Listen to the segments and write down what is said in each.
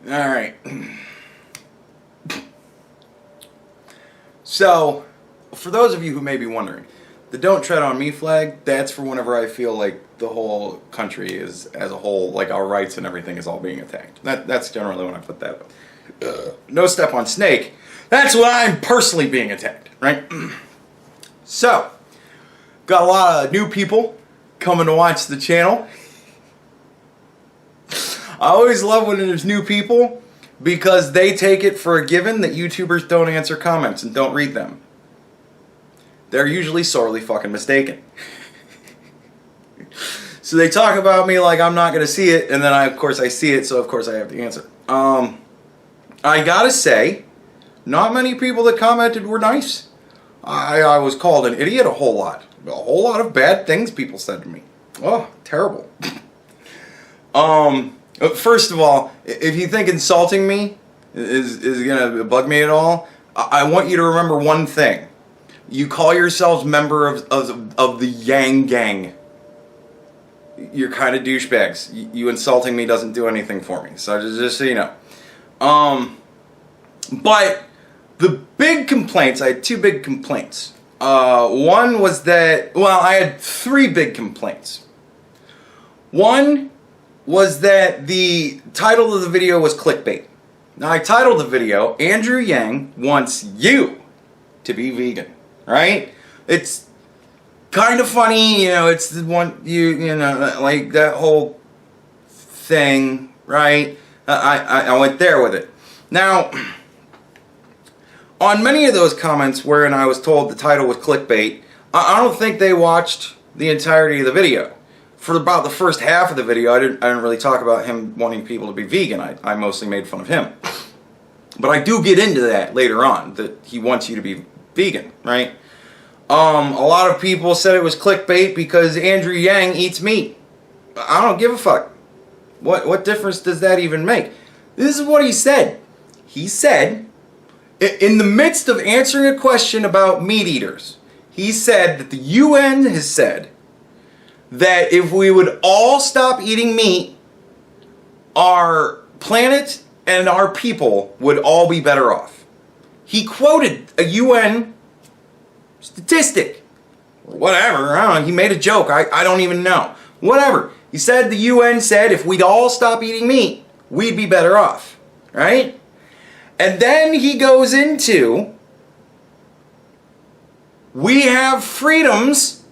Alright. So, for those of you who may be wondering, the Don't Tread on Me flag, that's for whenever I feel like the whole country is, as a whole, like our rights and everything is all being attacked. That's generally when I put that up. No Step on Snake, that's when I'm personally being attacked, right? So, got a lot of new people coming to watch the channel. I always love when there's new people because they take it for a given that YouTubers don't answer comments and don't read them. They're usually sorely fucking mistaken. So they talk about me like I'm not going to see it, and then of course I see it, so of course I have to answer. I gotta say, not many people that commented were nice. I was called an idiot a whole lot. A whole lot of bad things people said to me. Oh, terrible. First of all, if you think insulting me is gonna bug me at all, I want you to remember one thing. You call yourselves member of the Yang Gang. You're kind of douchebags. You insulting me doesn't do anything for me. So just so you know. But the big complaints, I had two big complaints. One was that, well, I had three big complaints. One was that the title of the video was clickbait. Now, I titled the video, Andrew Yang Wants You to Be Vegan, right? It's kind of funny, you know, it's the one, you know, like that whole thing, right? I went there with it. Now, on many of those comments wherein I was told the title was clickbait, I don't think they watched the entirety of the video. For about the first half of the video, I didn't really talk about him wanting people to be vegan. I mostly made fun of him. But I do get into that later on, that he wants you to be vegan, right? A lot of people said it was clickbait because Andrew Yang eats meat. I don't give a fuck. What difference does that even make? This is what he said. He said, in the midst of answering a question about meat eaters, he said that the UN has said that if we would all stop eating meat, our planet and our people would all be better off. He quoted a UN statistic. Whatever, I don't know, he made a joke, I don't even know. Whatever. He said the UN said if we'd all stop eating meat, we'd be better off. Right? And then he goes into, we have freedoms,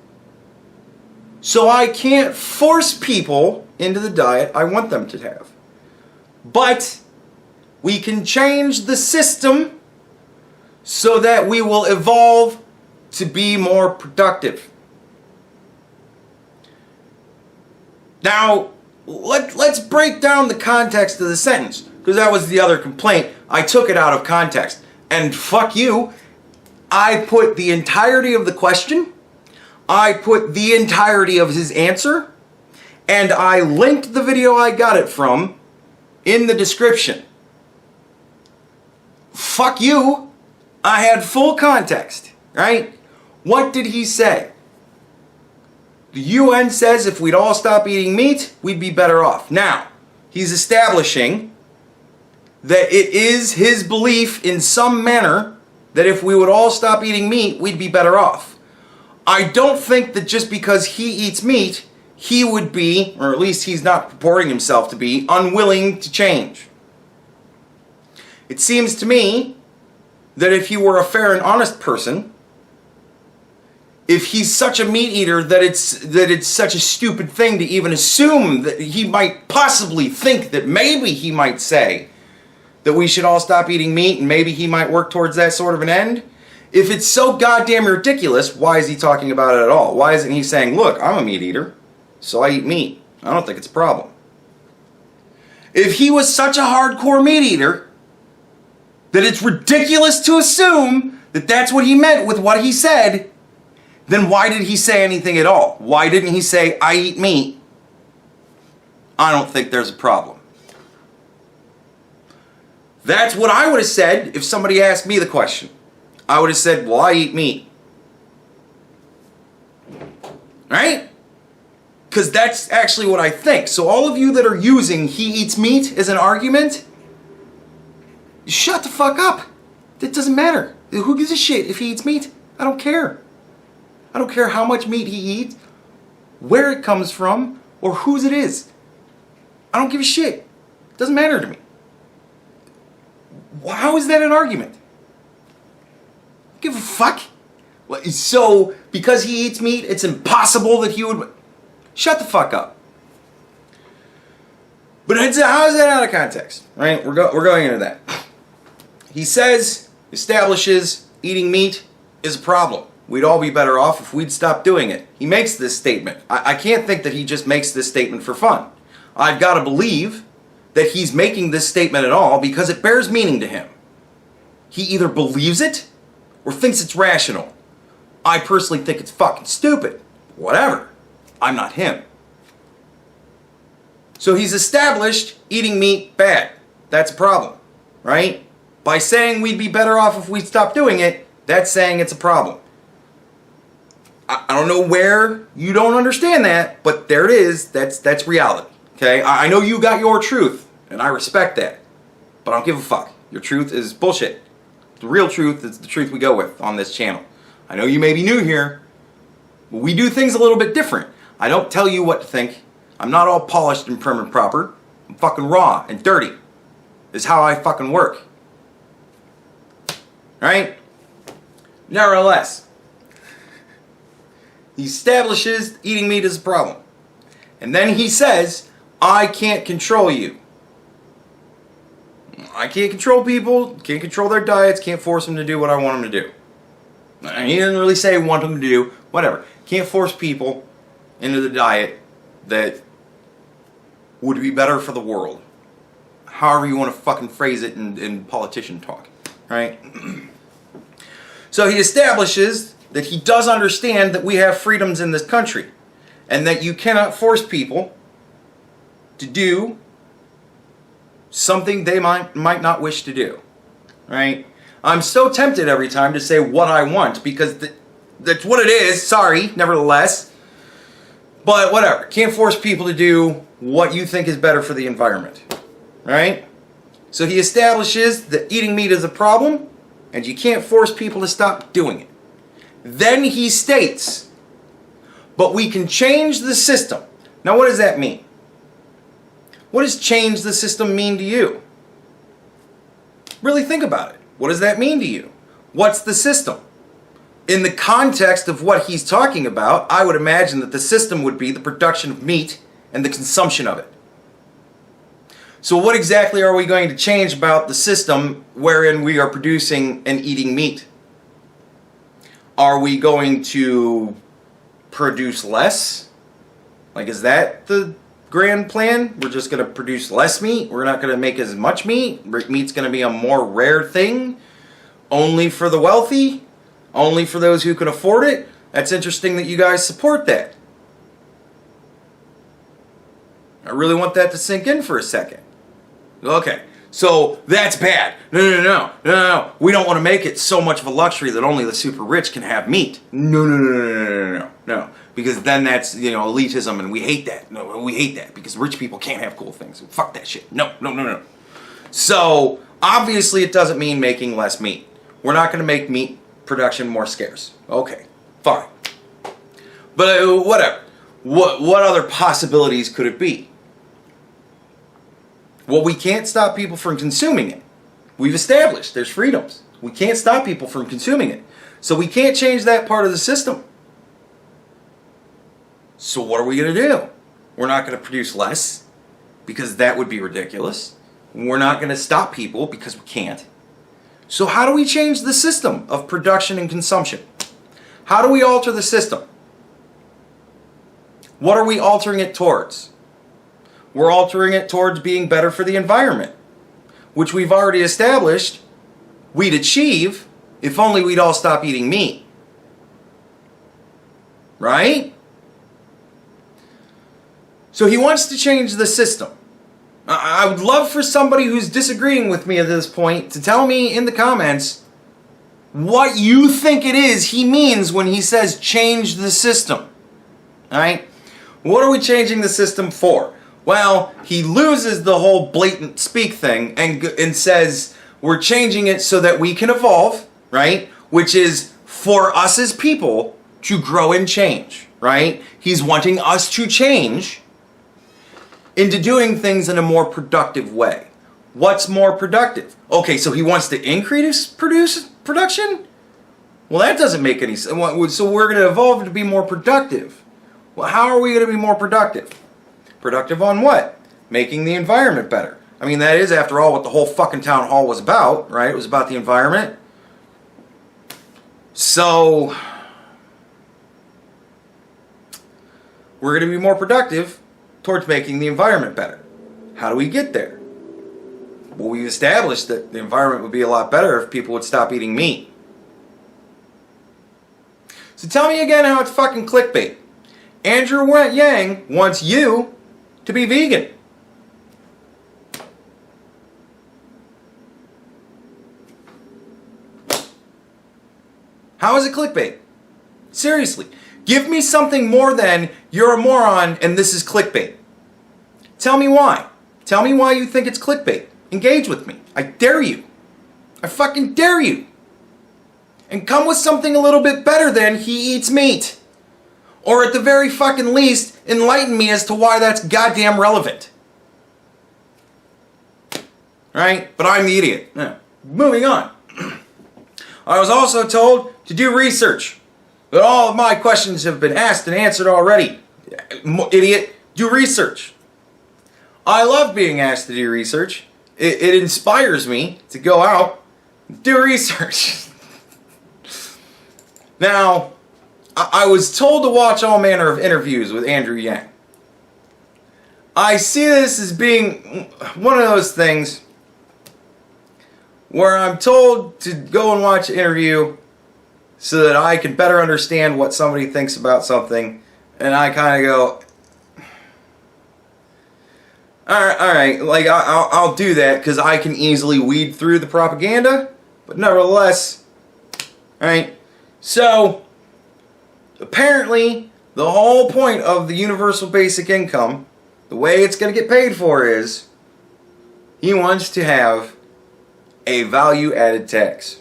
so I can't force people into the diet I want them to have. But we can change the system so that we will evolve to be more productive. Now, let's break down the context of the sentence, because that was the other complaint. I took it out of context. And fuck you, I put the entirety of the question, I put the entirety of his answer, and I linked the video I got it from in the description. Fuck you, I had full context, right? What did he say? The UN says if we'd all stop eating meat, we'd be better off. Now, he's establishing that it is his belief in some manner that if we would all stop eating meat, we'd be better off. I don't think that just because he eats meat, he would be, or at least he's not purporting himself to be, unwilling to change. It seems to me that if he were a fair and honest person, if he's such a meat eater that it's such a stupid thing to even assume that he might possibly think that maybe he might say that we should all stop eating meat and maybe he might work towards that sort of an end. If it's so goddamn ridiculous, why is he talking about it at all? Why isn't he saying, look, I'm a meat eater, so I eat meat. I don't think it's a problem. If he was such a hardcore meat eater that it's ridiculous to assume that that's what he meant with what he said, then why did he say anything at all? Why didn't he say, I eat meat? I don't think there's a problem. That's what I would have said if somebody asked me the question. I would have said, well, I eat meat. Right? Because that's actually what I think. So all of you that are using he eats meat as an argument, Shut the fuck up. It doesn't matter. Who gives a shit if he eats meat? I don't care. I don't care how much meat he eats, where it comes from, or whose it is. I don't give a shit. It doesn't matter to me. How is that an argument? Give a fuck? So, because he eats meat, it's impossible that he would... Shut the fuck up. But how is that out of context? Right? We're going into that. He establishes eating meat is a problem. We'd all be better off if we'd stop doing it. He makes this statement. I can't think that he just makes this statement for fun. I've got to believe that he's making this statement at all because it bears meaning to him. He either believes it or thinks it's rational. I personally think it's fucking stupid. Whatever. I'm not him. So he's established eating meat bad. That's a problem, right? By saying we'd be better off if we stopped doing it, that's saying it's a problem. I don't know where you don't understand that, but there it is. That's reality. Okay? I know you got your truth, and I respect that. But I don't give a fuck. Your truth is bullshit. The real truth is the truth we go with on this channel. I know you may be new here, but we do things a little bit different. I don't tell you what to think. I'm not all polished and prim and proper. I'm fucking raw and dirty. This is how I fucking work. Right? Nevertheless, he establishes eating meat is a problem. And then he says, I can't control you. I can't control people, can't control their diets, can't force them to do what I want them to do. He didn't really say want them to do, whatever. Can't force people into the diet that would be better for the world. However you want to fucking phrase it in politician talk. Right? So he establishes that he does understand that we have freedoms in this country. And that you cannot force people to do something they might not wish to do. Right? I'm so tempted every time to say what I want because that's what it is. Sorry, nevertheless. But whatever. Can't force people to do what you think is better for the environment. Right? So he establishes that eating meat is a problem and you can't force people to stop doing it. Then he states, but we can change the system. Now what does that mean? What does change the system mean to you? Really think about it. What does that mean to you? What's the system? In the context of what he's talking about, I would imagine that the system would be the production of meat and the consumption of it. So what exactly are we going to change about the system wherein we are producing and eating meat? Are we going to produce less? Like, is that the grand plan? We're just going to produce less meat? We're not going to make as much meat? Meat's going to be a more rare thing? Only for the wealthy? Only for those who can afford it? That's interesting that you guys support that. I really want that to sink in for a second. Okay, so that's bad. No. We don't want to make it so much of a luxury that only the super rich can have meat. No. Because then that's, elitism, and we hate that. No, we hate that because rich people can't have cool things. Fuck that shit. No. So, obviously it doesn't mean making less meat. We're not going to make meat production more scarce. Okay, fine. But whatever. What other possibilities could it be? Well, we can't stop people from consuming it. We've established there's freedoms. We can't stop people from consuming it. So we can't change that part of the system. So what are we going to do? We're not going to produce less because that would be ridiculous. We're not going to stop people because we can't. So how do we change the system of production and consumption? How do we alter the system? What are we altering it towards? We're altering it towards being better for the environment, which we've already established we'd achieve if only we'd all stop eating meat. Right? So he wants to change the system. I would love for somebody who's disagreeing with me at this point to tell me in the comments what you think it is he means when he says change the system. Alright? What are we changing the system for? Well, he loses the whole blatant speak thing and says, We're changing it so that we can evolve, right? Which is for us as people to grow and change, right? He's wanting us to change into doing things in a more productive way. What's more productive? Okay, so he wants to increase production? Well, that doesn't make any sense. So we're going to evolve to be more productive. Well, how are we going to be more productive? Productive on what? Making the environment better. I mean, that is, after all, what the whole fucking town hall was about, right? It was about the environment. So we're going to be more productive towards making the environment better. How do we get there? Well, we've established that the environment would be a lot better if people would stop eating meat. So tell me again how it's fucking clickbait. Andrew Yang wants you to be vegan. How is it clickbait? Seriously. Give me something more than you're a moron and this is clickbait. Tell me why. Tell me why you think it's clickbait. Engage with me. I dare you. I fucking dare you. And come with something a little bit better than he eats meat. Or at the very fucking least, enlighten me as to why that's goddamn relevant. Right? But I'm the idiot. Yeah. Moving on. I was also told to do research. But all of my questions have been asked and answered already. Idiot, do research. I love being asked to do research. It inspires me to go out and do research. Now, I was told to watch all manner of interviews with Andrew Yang. I see this as being one of those things where I'm told to go and watch an interview so that I can better understand what somebody thinks about something, and I kind of go, all right, like I'll do that because I can easily weed through the propaganda, but nevertheless, all right. So apparently, the whole point of the universal basic income, the way it's going to get paid for, is he wants to have a value-added tax.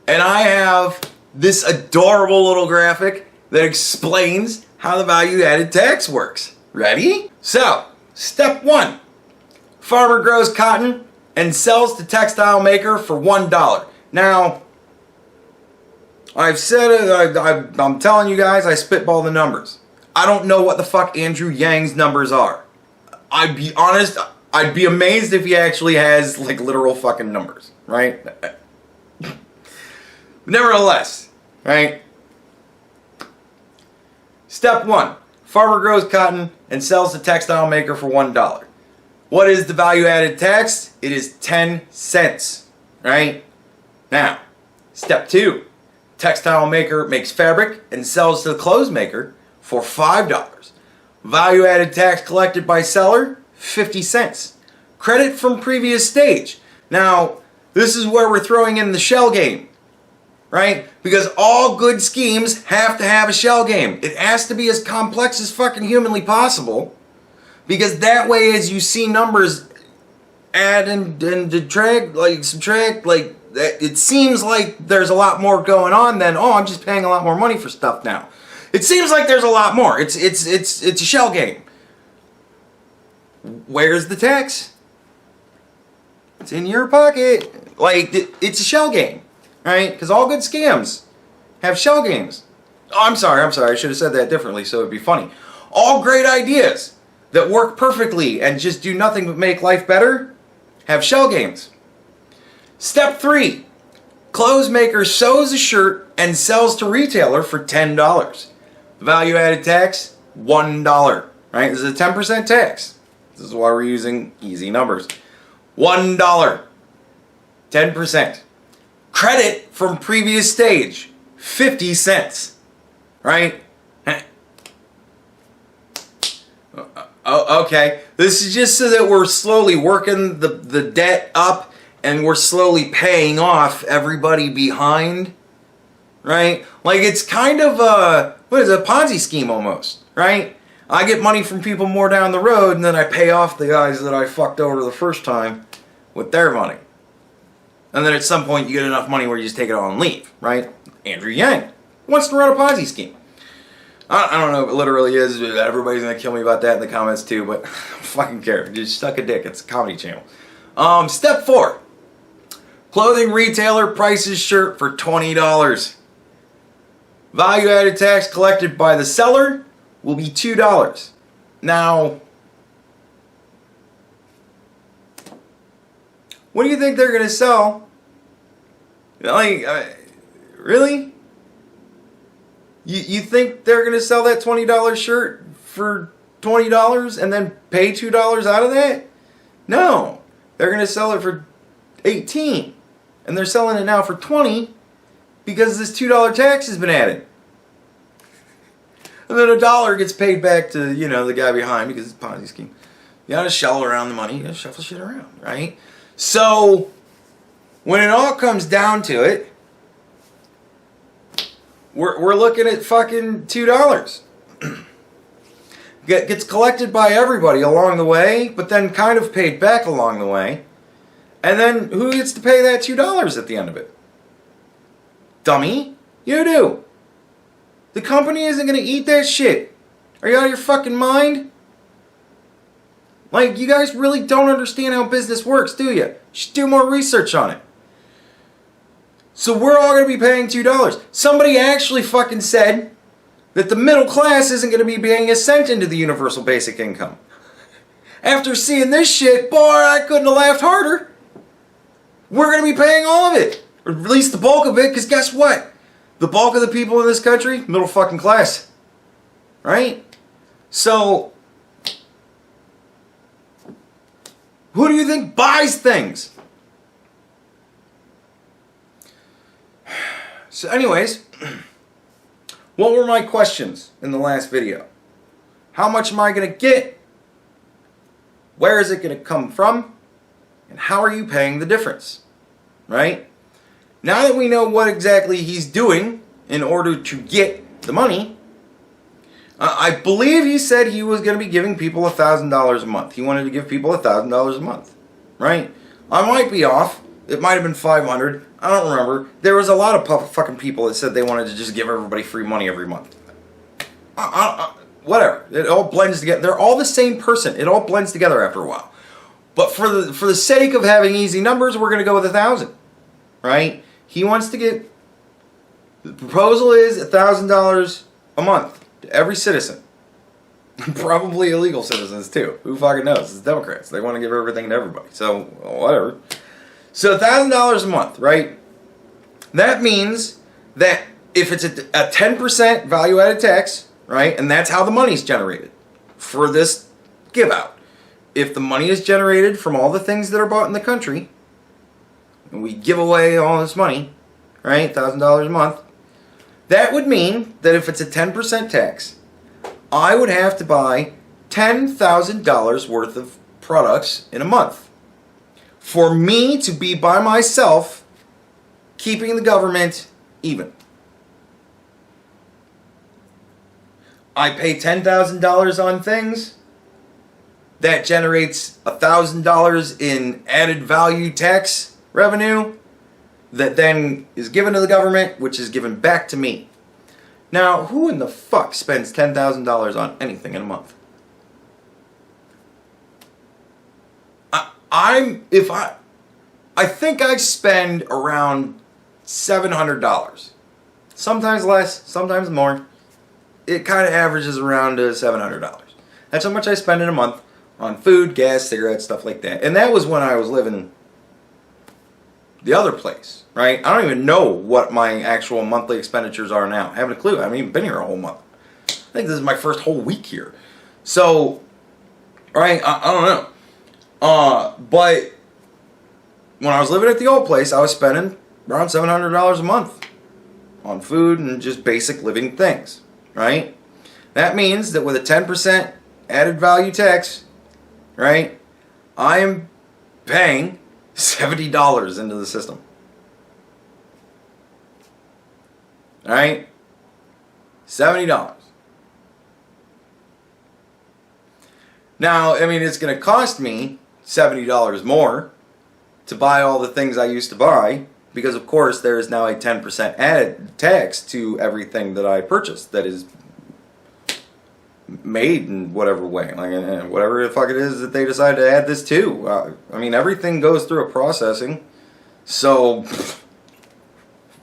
And I have this adorable little graphic that explains how the value-added tax works. Ready? So, step 1. Farmer grows cotton and sells to textile maker for $1. Now, I've said it, I'm telling you guys, I spitball the numbers. I don't know what the fuck Andrew Yang's numbers are. I'd be honest, I'd be amazed if he actually has like literal fucking numbers, right? Nevertheless, right? Step 1. Farmer grows cotton and sells to textile maker for $1. What is the value added tax? It is 10 cents, right? Now, step 2. Textile maker makes fabric and sells to the clothes maker for $5. Value added tax collected by seller, 50 cents. Credit from previous stage. Now, this is where we're throwing in the shell game, right? Because all good schemes have to have a shell game. It has to be as complex as fucking humanly possible, because that way as you see numbers add and detract, like subtract, like it seems like there's a lot more going on than, oh, I'm just paying a lot more money for stuff now. It seems like there's a lot more. It's a shell game. Where's the tax? It's in your pocket. Like, it's a shell game, right? Because all good scams have shell games. Oh, I'm sorry. I should have said that differently so it'd be funny. All great ideas that work perfectly and just do nothing but make life better have shell games. Step 3. Clothes maker sews a shirt and sells to retailer for $10. Value added tax, $1. Right? This is a 10% tax. This is why we're using easy numbers. $1. 10%. Credit from previous stage, 50 cents. Right? Okay. This is just so that we're slowly working the debt up and we're slowly paying off everybody behind. Right? Like it's kind of a Ponzi scheme almost. Right? I get money from people more down the road and then I pay off the guys that I fucked over the first time with their money. And then at some point you get enough money where you just take it all and leave, right? Andrew Yang wants to run a Ponzi scheme. I don't know if it literally is. Everybody's going to kill me about that in the comments too, but I don't fucking care. Just suck a dick. It's a comedy channel. Step 4. Clothing retailer prices shirt for $20. Value added tax collected by the seller will be $2. Now, what do you think they're going to sell? Like, really? You think they're going to sell that $20 shirt for $20 and then pay $2 out of that? No. They're going to sell it for $18. And they're selling it now for $20 because this $2 tax has been added. And then $1 gets paid back to, you know, the guy behind because it's a Ponzi scheme. You gotta shuffle around the money. You gotta shuffle shit around, right? So, when it all comes down to it, we're looking at fucking $2. Gets collected by everybody along the way, but then kind of paid back along the way. And then who gets to pay that $2 at the end of it? Dummy, you do. The company isn't going to eat that shit. Are you out of your fucking mind? Like, you guys really don't understand how business works, do you? You should do more research on it. So we're all going to be paying $2. Somebody actually fucking said that the middle class isn't going to be paying a cent into the universal basic income. After seeing this shit, boy, I couldn't have laughed harder. We're going to be paying all of it. Or at least the bulk of it, because guess what? The bulk of the people in this country, middle fucking class. Right? So, who do you think buys things? So anyways, what were my questions in the last video? How much am I going to get? Where is it going to come from? And how are you paying the difference? Right? Now that we know what exactly he's doing in order to get the money, I believe he said he was going to be giving people $1,000 a month. He wanted to give people $1,000 a month. Right? I might be off. It might have been 500. I don't remember. There was a lot of fucking people that said they wanted to just give everybody free money every month. Whatever. It all blends together. They're all the same person. It all blends together after a while. But for the sake of having easy numbers, we're going to go with 1,000. Right? He wants to get... The proposal is $1,000 a month to every citizen. Probably illegal citizens too. Who fucking knows? It's Democrats. They want to give everything to everybody. So, whatever. So $1,000 a month, right? That means that if it's a 10% value-added tax, right, and that's how the money's generated for this give-out. If the money is generated from all the things that are bought in the country, and we give away all this money, right, $1,000 a month, that would mean that if it's a 10% tax, I would have to buy $10,000 worth of products in a month. For me to be by myself, keeping the government even. I pay $10,000 on things. That generates $1,000 in added value tax revenue that then is given to the government, which is given back to me. Now, who in the fuck spends $10,000 on anything in a month? I think I spend around $700. Sometimes less, sometimes more. It kind of averages around $700. That's how much I spend in a month on food, gas, cigarettes, stuff like that. And that was when I was living the other place, right? I don't even know what my actual monthly expenditures are now. I haven't a clue. I haven't even been here a whole month. I think this is my first whole week here. So, right, I don't know. But when I was living at the old place, I was spending around $700 a month on food and just basic living things, right? That means that with a 10% added value tax, right, I am paying $70 into the system. All right? $70. Now, I mean, it's going to cost me $70 more to buy all the things I used to buy, because of course there is now a 10% added tax to everything that I purchased that is made in whatever way, like whatever the fuck it is that they decide to add this to. I mean, everything goes through a processing, so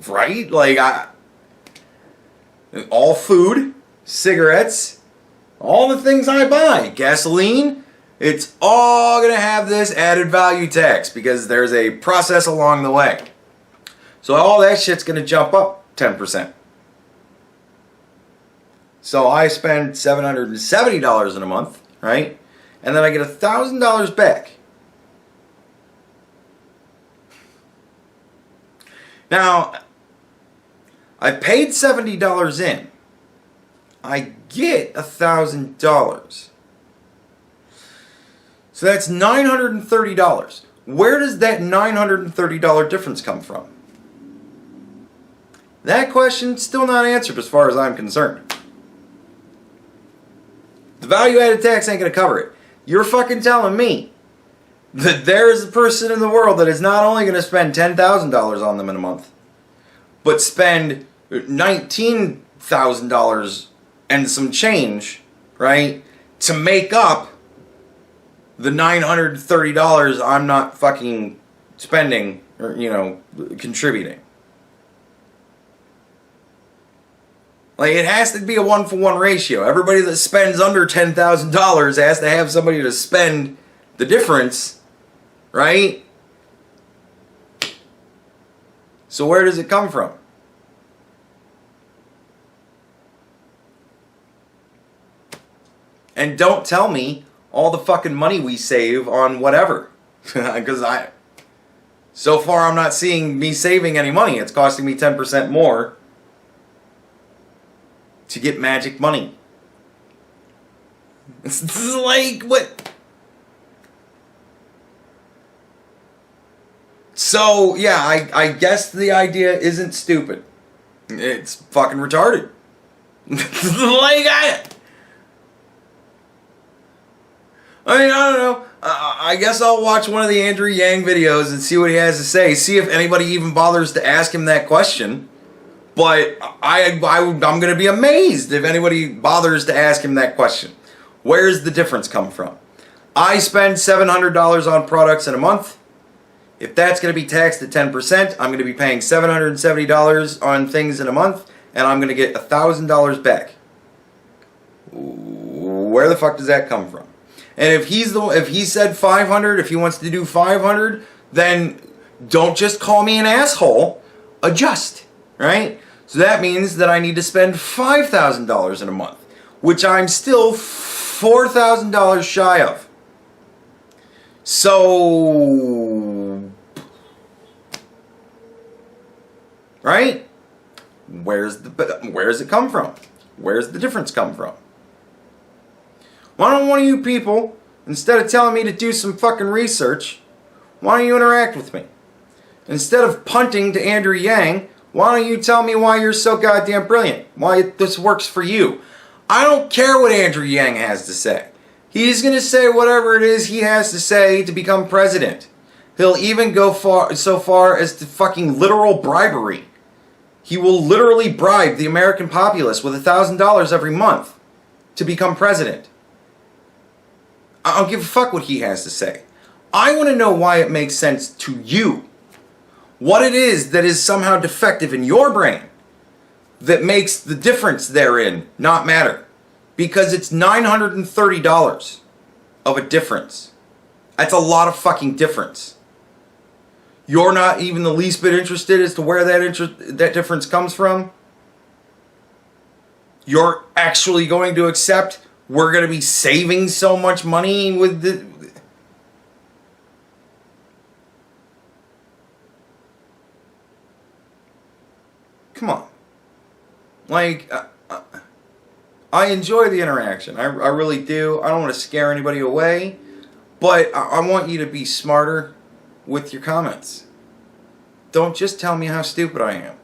right, like all food, cigarettes, all the things I buy, gasoline, it's all gonna have this added value tax because there's a process along the way. So all that shit's gonna jump up 10%. So I spend $770 in a month, right? And then I get $1,000 back. Now, I paid $70 in. I get $1,000. So that's $930. Where does that $930 difference come from? That question's still not answered as far as I'm concerned. The value-added tax ain't going to cover it. You're fucking telling me that there is a person in the world that is not only going to spend $10,000 on them in a month, but spend $19,000 and some change, right, to make up the $930 I'm not fucking spending or, contributing. Like, it has to be a 1-for-1 ratio. Everybody that spends under $10,000 has to have somebody to spend the difference, right? So where does it come from? And don't tell me all the fucking money we save on whatever. Because so far I'm not seeing me saving any money. It's costing me 10% more to get magic money. It's like, what? So, yeah, I guess the idea isn't stupid. It's fucking retarded. Like, I mean, I don't know. I guess I'll watch one of the Andrew Yang videos and see what he has to say. See if anybody even bothers to ask him that question. But I'm going to be amazed if anybody bothers to ask him that question. Where's the difference come from? I spend $700 on products in a month. If that's going to be taxed at 10%, I'm going to be paying $770 on things in a month, and I'm going to get $1,000 back. Where the fuck does that come from? And if he said 500, if he wants to do 500, then don't just call me an asshole. Adjust, right? So that means that I need to spend $5,000 in a month, which I'm still $4,000 shy of. So, right? Where does it come from? Where's the difference come from? Why don't one of you people, instead of telling me to do some fucking research, why don't you interact with me? Instead of punting to Andrew Yang, why don't you tell me why you're so goddamn brilliant? Why this works for you? I don't care what Andrew Yang has to say. He's going to say whatever it is he has to say to become president. He'll even go so far as to fucking literal bribery. He will literally bribe the American populace with $1,000 every month to become president. I don't give a fuck what he has to say. I want to know why it makes sense to you. What it is that is somehow defective in your brain that makes the difference therein not matter. Because it's $930 of a difference. That's a lot of fucking difference. You're not even the least bit interested as to where that difference comes from. You're actually going to accept we're going to be saving so much money with the... Come on. Like, I enjoy the interaction. I really do. I don't want to scare anybody away. But I want you to be smarter with your comments. Don't just tell me how stupid I am.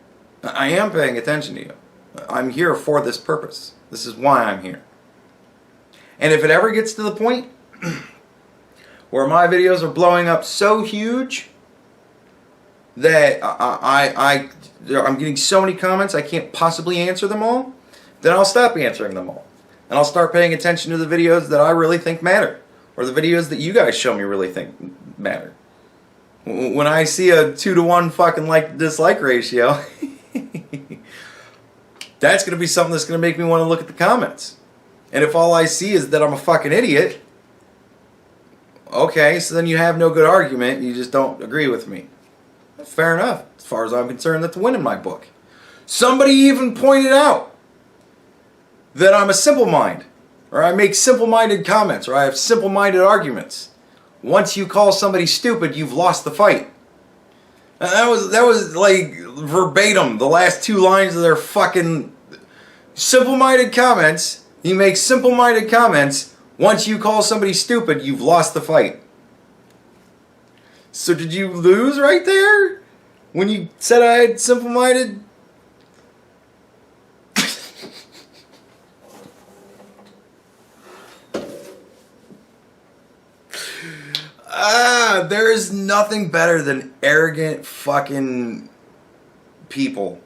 I am paying attention to you. I'm here for this purpose. This is why I'm here. And if it ever gets to the point where my videos are blowing up so huge that I'm getting so many comments I can't possibly answer them all, then I'll stop answering them all. And I'll start paying attention to the videos that I really think matter, or the videos that you guys show me really think matter. When I see a 2-to-1 fucking like-dislike ratio, that's going to be something that's going to make me want to look at the comments. And if all I see is that I'm a fucking idiot, okay, so then you have no good argument, you just don't agree with me. Fair enough. As far as I'm concerned, that's a win in my book. Somebody even pointed out that I'm a simple mind, or I make simple-minded comments, or I have simple-minded arguments. Once you call somebody stupid, you've lost the fight. That was like verbatim, the last 2 lines of their fucking simple-minded comments. You make simple-minded comments. Once you call somebody stupid, you've lost the fight. So did you lose right there? When you said I had simple-minded? There is nothing better than arrogant fucking people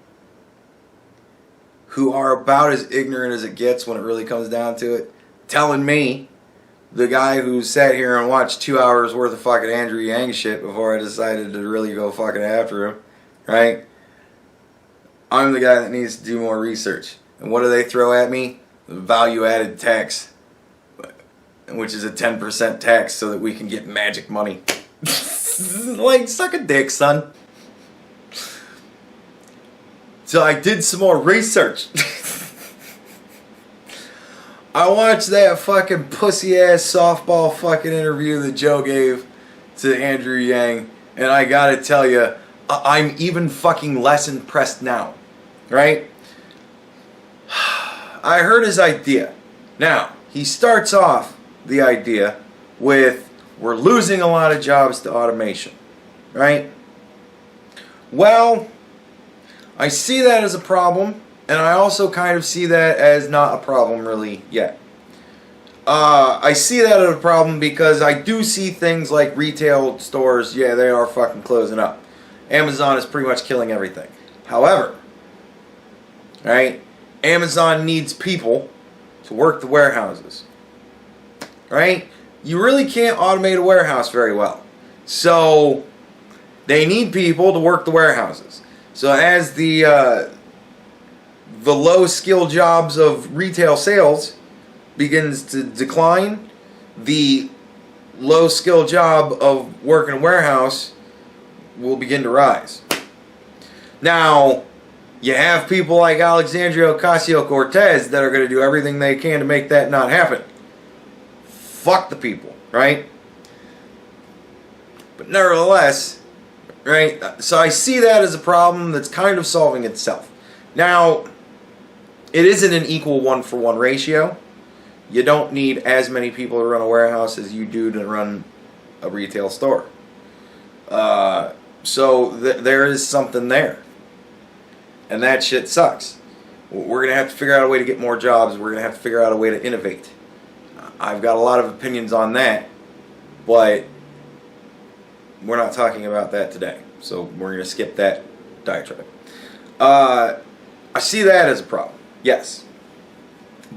who are about as ignorant as it gets when it really comes down to it, telling me, the guy who sat here and watched 2 hours worth of fucking Andrew Yang shit before I decided to really go fucking after him, right? I'm the guy that needs to do more research. And what do they throw at me? Value-added tax, which is a 10% tax so that we can get magic money. Like, suck a dick, son. So I did some more research. I watched that fucking pussy-ass softball fucking interview that Joe gave to Andrew Yang, and I gotta tell you, I'm even fucking less impressed now, right? I heard his idea. Now, he starts off the idea with, we're losing a lot of jobs to automation, right? Well, I see that as a problem, and I also kind of see that as not a problem really yet. I see that as a problem because I do see things like retail stores, yeah, they are fucking closing up. Amazon is pretty much killing everything. However, right, Amazon needs people to work the warehouses, right? You really can't automate a warehouse very well. So they need people to work the warehouses. So as the low-skill jobs of retail sales begins to decline, the low-skill job of working a warehouse will begin to rise. Now, you have people like Alexandria Ocasio-Cortez that are going to do everything they can to make that not happen. Fuck the people, right? But nevertheless, right, so I see that as a problem that's kind of solving itself. Now, it isn't an equal 1-for-1 ratio. You don't need as many people to run a warehouse as you do to run a retail store. So there is something there. And that shit sucks. We're going to have to figure out a way to get more jobs. We're going to have to figure out a way to innovate. I've got a lot of opinions on that, but we're not talking about that today. So we're going to skip that diatribe. I see that as a problem. Yes.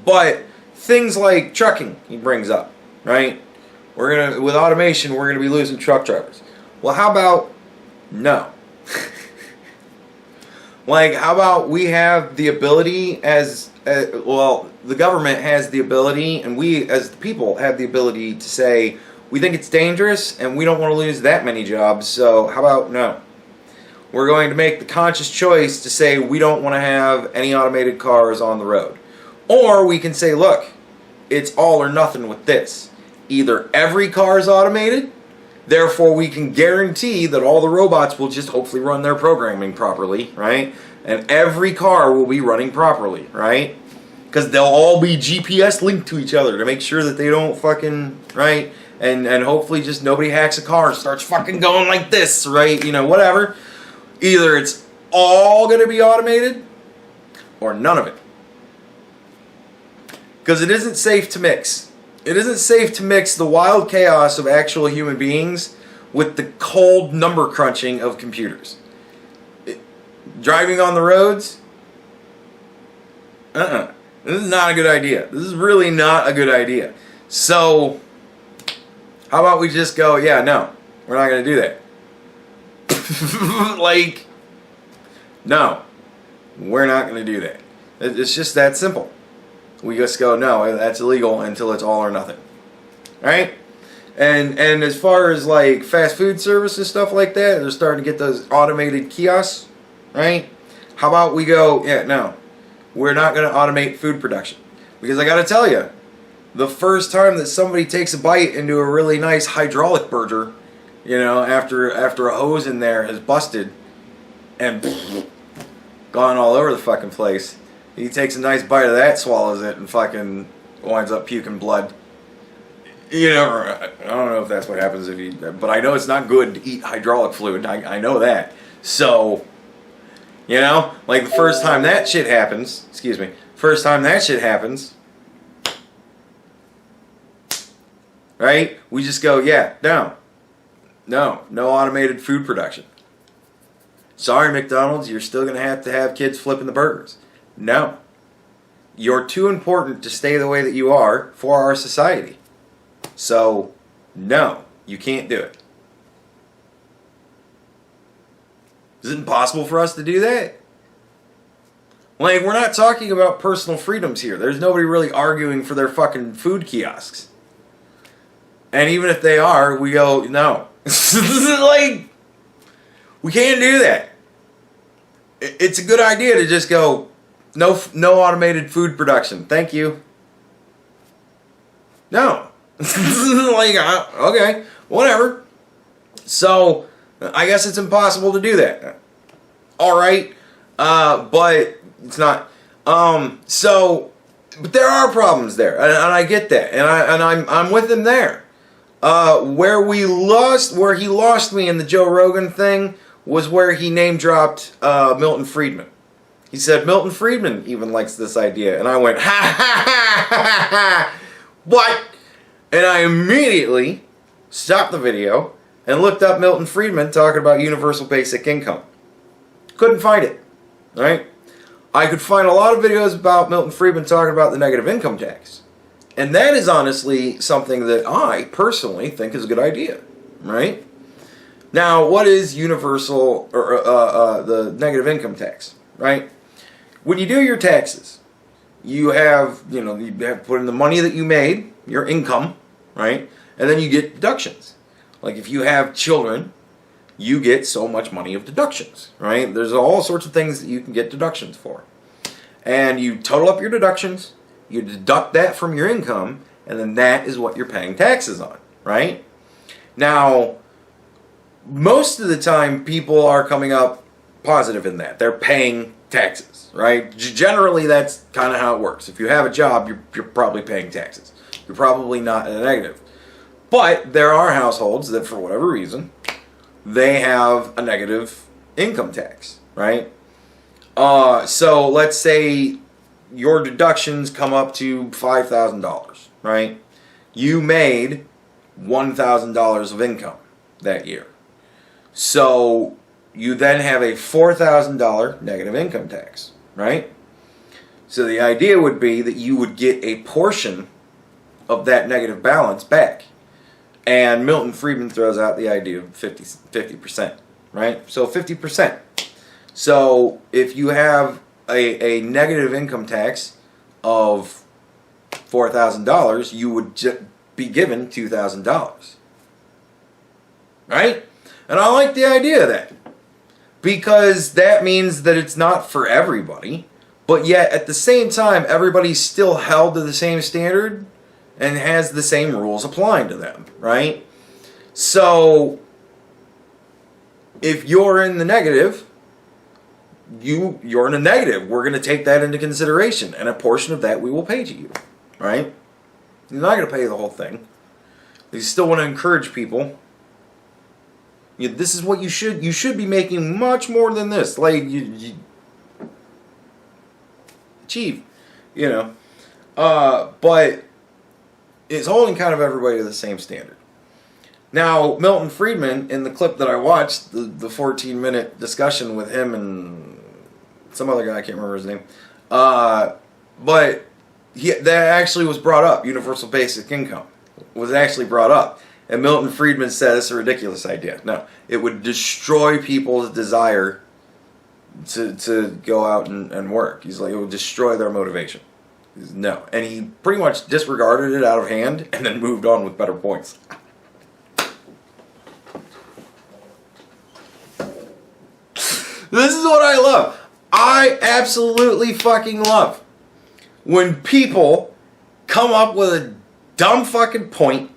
But things like trucking, he brings up, right? With automation, we're going to be losing truck drivers. Well, how about no? Like, how about we have the ability the government has the ability, and we as the people have the ability to say, we think it's dangerous and we don't want to lose that many jobs, so how about no? We're going to make the conscious choice to say we don't want to have any automated cars on the road. Or we can say, look, it's all or nothing with this. Either every car is automated, therefore we can guarantee that all the robots will just hopefully run their programming properly, right? And every car will be running properly, right? Because they'll all be GPS linked to each other to make sure that they don't fucking, right? And hopefully just nobody hacks a car and starts fucking going like this, right? You know, whatever. Either it's all going to be automated or none of it. Because it isn't safe to mix. It isn't safe to mix the wild chaos of actual human beings with the cold number crunching of computers. Driving on the roads? This is not a good idea. This is really not a good idea. So, how about we just go, yeah, no, we're not going to do that. Like, no, we're not going to do that. It's just that simple. We just go, no, that's illegal until it's all or nothing. Right? And as far as like fast food service and stuff like that, they're starting to get those automated kiosks. Right? How about we go, yeah, no, we're not going to automate food production. Because I got to tell you, the first time that somebody takes a bite into a really nice hydraulic burger, you know, after a hose in there has busted and gone all over the fucking place, he takes a nice bite of that, swallows it, and fucking winds up puking blood. You know, I don't know if that's what happens if you, but I know it's not good to eat hydraulic fluid. I know that. So, you know, like the first time that shit happens, right? We just go, yeah, no automated food production. Sorry, McDonald's, you're still going to have kids flipping the burgers. No. You're too important to stay the way that you are for our society. So, no, you can't do it. Is it impossible for us to do that? Like, we're not talking about personal freedoms here. There's nobody really arguing for their fucking food kiosks. And even if they are, we go, no. Like, we can't do that. It's a good idea to just go, no automated food production. Thank you. No. Like, okay, whatever. So, I guess it's impossible to do that. All right, but it's not. So, but there are problems there, and I get that, and I'm with him there. Where he lost me in the Joe Rogan thing was where he name dropped Milton Friedman. He said Milton Friedman even likes this idea, and I went ha ha ha ha ha. What? And I immediately stopped the video and looked up Milton Friedman talking about universal basic income. Couldn't find it. Right? I could find a lot of videos about Milton Friedman talking about the negative income tax. And that is honestly something that I personally think is a good idea. Right? Now, what is universal or the negative income tax? Right? When you do your taxes, you have to put in the money that you made, your income, right? And then you get deductions. Like if you have children, you get so much money of deductions, right? There's all sorts of things that you can get deductions for. And you total up your deductions, you deduct that from your income, and then that is what you're paying taxes on, right? Now, most of the time people are coming up positive in that. They're paying taxes, right? Generally, that's kind of how it works. If you have a job, you're probably paying taxes. You're probably not in a negative. But there are households that, for whatever reason, they have a negative income tax, right? So let's say your deductions come up to $5,000, right? You made $1,000 of income that year. So you then have a $4,000 negative income tax, right? So the idea would be that you would get a portion of that negative balance back. And Milton Friedman throws out the idea of 50%, right? So 50%. So if you have a negative income tax of $4,000, you would be given $2,000, right? And I like the idea of that, because that means that it's not for everybody, but yet at the same time, everybody's still held to the same standard and has the same rules applying to them, right? So, if you're in the negative, you're in the negative. We're going to take that into consideration, and a portion of that we will pay to you, right? You're not going to pay the whole thing. You still want to encourage people. This is what you should be making much more than this. Like, you achieve, but it's holding kind of everybody to the same standard. Now, Milton Friedman, in the clip that I watched, the 14-minute discussion with him and some other guy, I can't remember his name, but that actually was brought up. Universal basic income was actually brought up. And Milton Friedman said it's a ridiculous idea. No, it would destroy people's desire to go out and work. He's like, it would destroy their motivation. No. And he pretty much disregarded it out of hand and then moved on with better points. This is what I love. I absolutely fucking love when people come up with a dumb fucking point,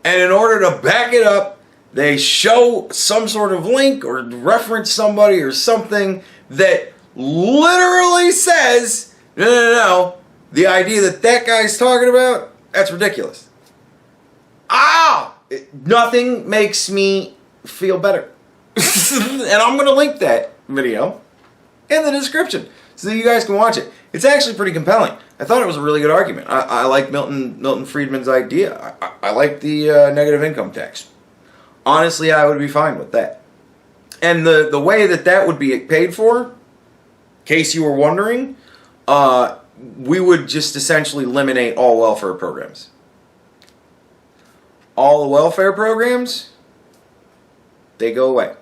and in order to back it up, they show some sort of link or reference somebody or something that literally says, no, the idea that that guy's talking about, that's ridiculous. Nothing makes me feel better. And I'm going to link that video in the description so that you guys can watch it. It's actually pretty compelling. I thought it was a really good argument. I like Milton Friedman's idea. I like the negative income tax. Honestly, I would be fine with that. And the way that would be paid for, in case you were wondering, we would just essentially eliminate all welfare programs. All the welfare programs, they go away.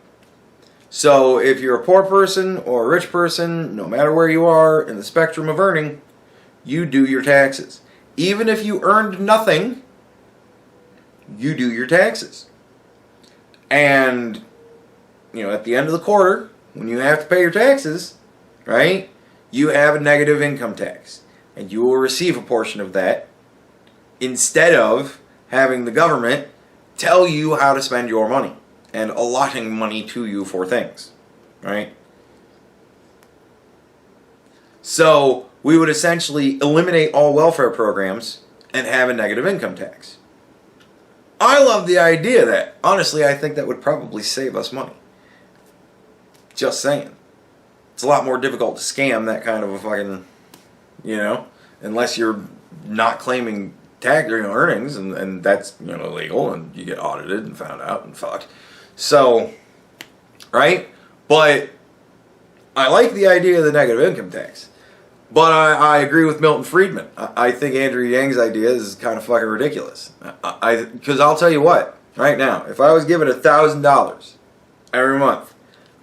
So if you're a poor person or a rich person, no matter where you are in the spectrum of earning, you do your taxes. Even if you earned nothing, you do your taxes. And, at the end of the quarter, when you have to pay your taxes, right, you have a negative income tax. And you will receive a portion of that instead of having the government tell you how to spend your money and allotting money to you for things, right? So we would essentially eliminate all welfare programs and have a negative income tax. I love the idea that, honestly, I think that would probably save us money. Just saying. It's a lot more difficult to scam that kind of a fucking, unless you're not claiming tax earnings, and that's illegal, and you get audited and found out and fucked. So, right? But I like the idea of the negative income tax. But I agree with Milton Friedman. I think Andrew Yang's idea is kind of fucking ridiculous. Because I'll tell you what, right now, if I was given $1,000 every month,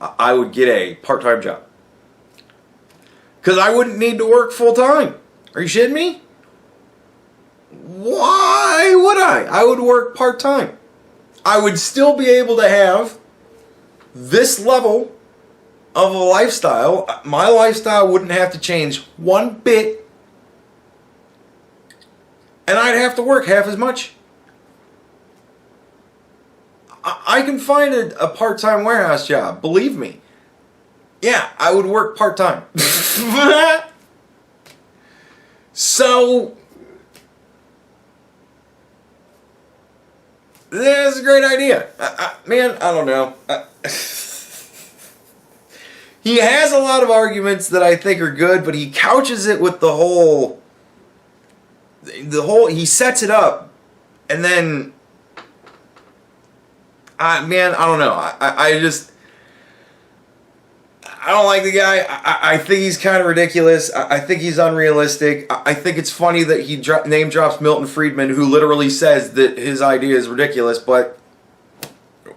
I would get a part-time job. Because I wouldn't need to work full-time. Are you shitting me? Why would I? I would work part-time. I would still be able to have this level of a lifestyle. My lifestyle wouldn't have to change one bit, and I'd have to work half as much. I can find a part-time warehouse job, believe me. Yeah, I would work part-time. So that's a great idea. Man, I don't know. He has a lot of arguments that I think are good, but he couches it with the whole, he sets it up, and then, man, I don't know. I don't like the guy. I think he's kind of ridiculous. I think he's unrealistic. I think it's funny that he name drops Milton Friedman, who literally says that his idea is ridiculous, but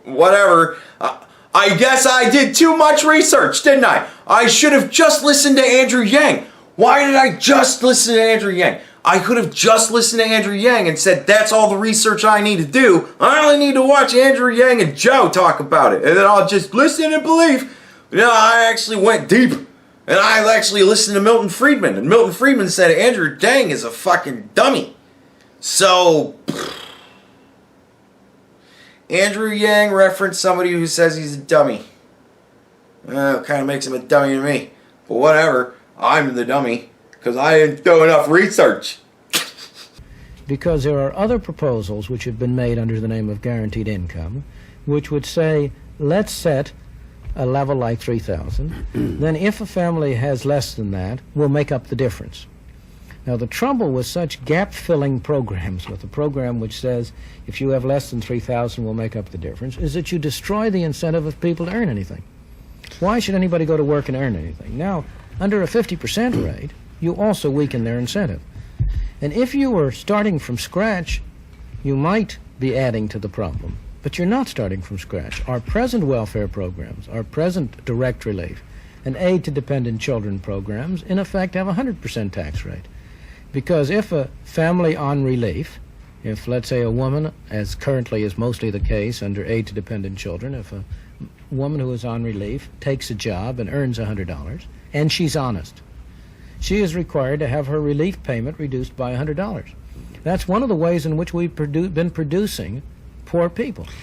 whatever. I guess I did too much research, didn't I? I should have just listened to Andrew Yang. Why did I just listen to Andrew Yang? I could have just listened to Andrew Yang and said, that's all the research I need to do. I only need to watch Andrew Yang and Joe talk about it, and then I'll just listen and believe. I actually went deep, and I actually listened to Milton Friedman, and Milton Friedman said Andrew Yang is a fucking dummy. So, Andrew Yang referenced somebody who says he's a dummy. It kind of makes him a dummy to me. But whatever, I'm the dummy, because I didn't do enough research. Because there are other proposals which have been made under the name of guaranteed income, which would say, let's set a level like 3,000, then if a family has less than that, we'll make up the difference. Now, the trouble with such gap-filling programs, with a program which says if you have less than $3,000, we'll make up the difference, is that you destroy the incentive of people to earn anything. Why should anybody go to work and earn anything? Now, under a 50% rate, you also weaken their incentive. And if you were starting from scratch, you might be adding to the problem. But you're not starting from scratch. Our present welfare programs, our present direct relief, and aid to dependent children programs, in effect, have a 100% tax rate. Because if a family on relief, if, let's say, a woman, as currently is mostly the case under aid to dependent children, if a woman who is on relief takes a job and earns $100, and she's honest, she is required to have her relief payment reduced by $100. That's one of the ways in which we've been producing poor people.